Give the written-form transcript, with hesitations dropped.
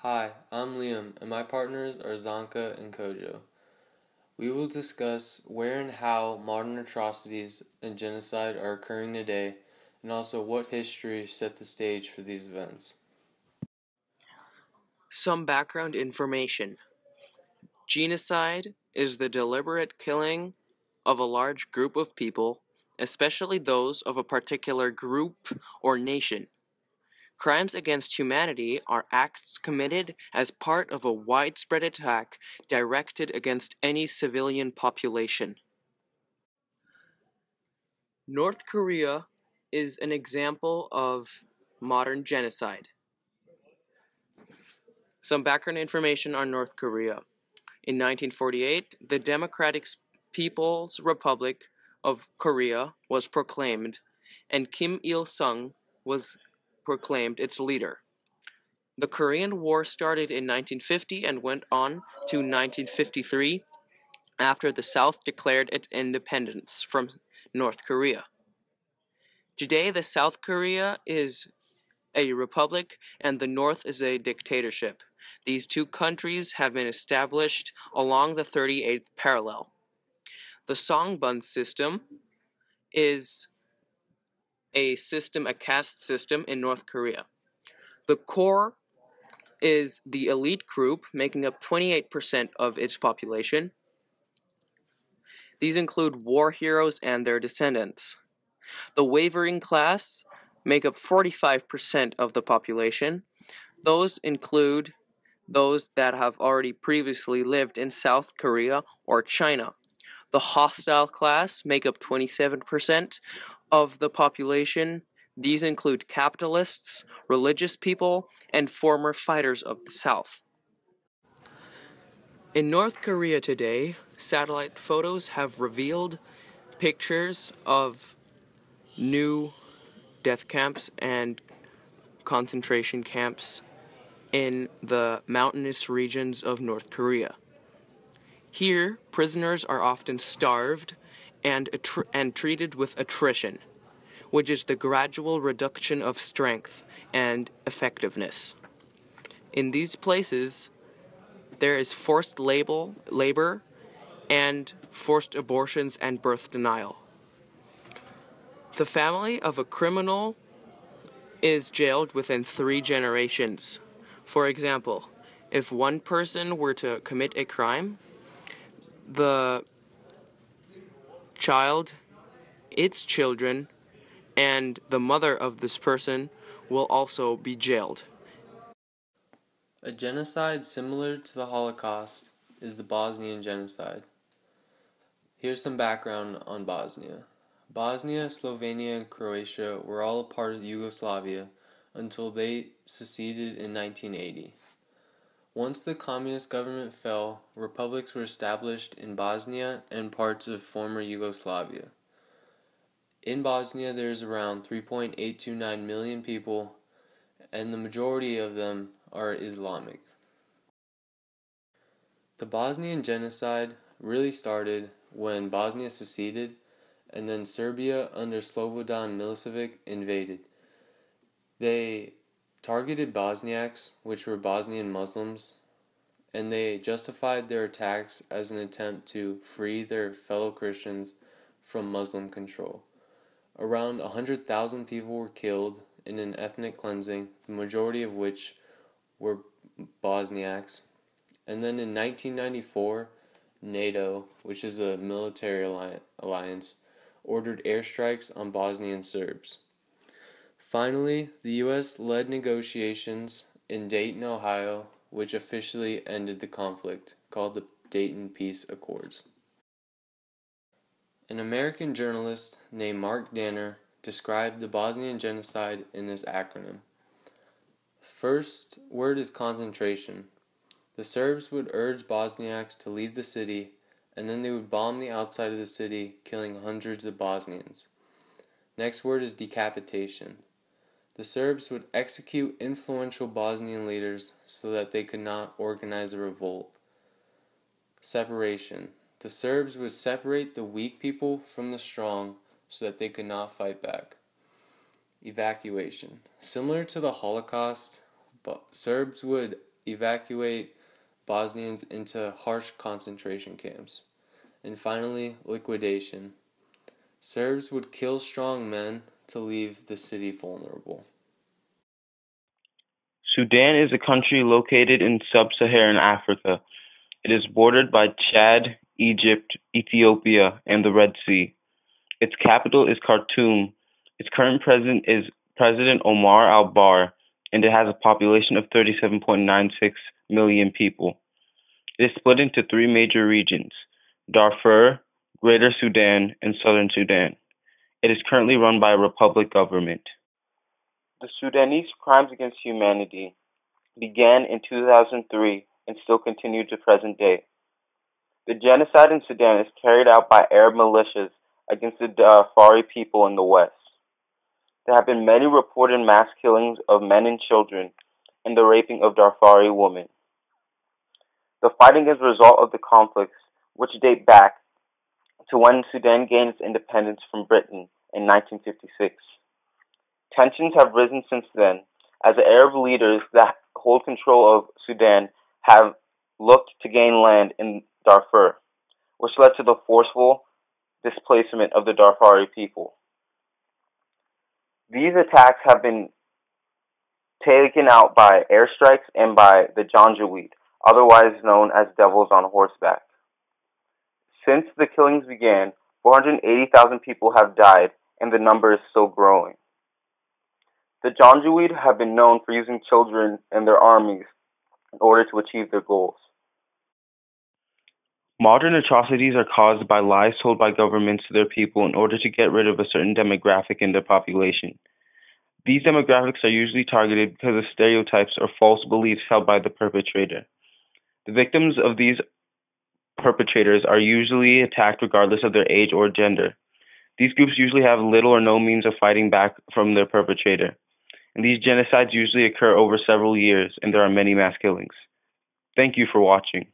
Hi, I'm Liam, and my partners are Zanka and Kojo. We will discuss where and how modern atrocities and genocide are occurring today, and also what history set the stage for these events. Some background information. Genocide is the deliberate killing of a large group of people, especially those of a particular group or nation. Crimes against humanity are acts committed as part of a widespread attack directed against any civilian population. North Korea is an example of modern genocide. Some background information on North Korea. In 1948, the Democratic People's Republic of Korea was proclaimed, and Kim Il-sung was proclaimed its leader. The Korean War started in 1950 and went on to 1953 after the South declared its independence from North Korea. Today, the South Korea is a republic and the North is a dictatorship. These two countries have been established along the 38th parallel. The Songbun system is a caste system in North Korea. The core is the elite group, making up 28% of its population. These include war heroes and their descendants. The wavering class make up 45% of the population. Those include those that have already previously lived in South Korea or China. The hostile class make up 27% of the population. These include capitalists, religious people, and former fighters of the South. In North Korea today, satellite photos have revealed pictures of new death camps and concentration camps in the mountainous regions of North Korea. Here, prisoners are often starved and treated with attrition, which is the gradual reduction of strength and effectiveness. In these places, there is forced labor and forced abortions and birth denial. The family of a criminal is jailed within 3 generations. For example, if one person were to commit a crime, the child, its children, and the mother of this person will also be jailed. A genocide similar to the Holocaust is the Bosnian Genocide. Here's some background on Bosnia. Bosnia, Slovenia, and Croatia were all a part of Yugoslavia until they seceded in 1980. Once the communist government fell, republics were established in Bosnia and parts of former Yugoslavia. In Bosnia, there's around 3.829 million people, and the majority of them are Islamic. The Bosnian Genocide really started when Bosnia seceded and then Serbia under Slobodan Milosevic invaded. They targeted Bosniaks, which were Bosnian Muslims, and they justified their attacks as an attempt to free their fellow Christians from Muslim control. Around 100,000 people were killed in an ethnic cleansing, the majority of which were Bosniaks. And then in 1994, NATO, which is a military alliance, ordered airstrikes on Bosnian Serbs. Finally, the U.S. led negotiations in Dayton, Ohio, which officially ended the conflict, called the Dayton Peace Accords. An American journalist named Mark Danner described the Bosnian genocide in this acronym. First word is concentration. The Serbs would urge Bosniaks to leave the city, and then they would bomb the outside of the city, killing hundreds of Bosnians. Next word is decapitation. The Serbs would execute influential Bosnian leaders so that they could not organize a revolt. Separation. The Serbs would separate the weak people from the strong so that they could not fight back. Evacuation. Similar to the Holocaust, Serbs would evacuate Bosnians into harsh concentration camps. And finally, liquidation. Serbs would kill strong men to leave the city vulnerable. Sudan is a country located in sub-Saharan Africa. It is bordered by Chad, Egypt, Ethiopia, and the Red Sea. Its capital is Khartoum. Its current president is President Omar al-Bashir, and it has a population of 37.96 million people. It is split into three major regions: Darfur, Greater Sudan, and Southern Sudan. It is currently run by a republic government. The Sudanese crimes against humanity began in 2003 and still continue to present day. The genocide in Sudan is carried out by Arab militias against the Darfari people in the west. There have been many reported mass killings of men and children and the raping of Darfari women. The fighting is a result of the conflicts which date back to when Sudan gained its independence from Britain in 1956. Tensions have risen since then, as the Arab leaders that hold control of Sudan have looked to gain land in Darfur, which led to the forceful displacement of the Darfari people. These attacks have been taken out by airstrikes and by the Janjaweed, otherwise known as devils on horseback. Since the killings began, 480,000 people have died, and the number is still growing. The Janjaweed have been known for using children in their armies in order to achieve their goals. Modern atrocities are caused by lies told by governments to their people in order to get rid of a certain demographic in their population. These demographics are usually targeted because of stereotypes or false beliefs held by the perpetrator. The victims of these perpetrators are usually attacked regardless of their age or gender. These groups usually have little or no means of fighting back from their perpetrator. And these genocides usually occur over several years, and there are many mass killings. Thank you for watching.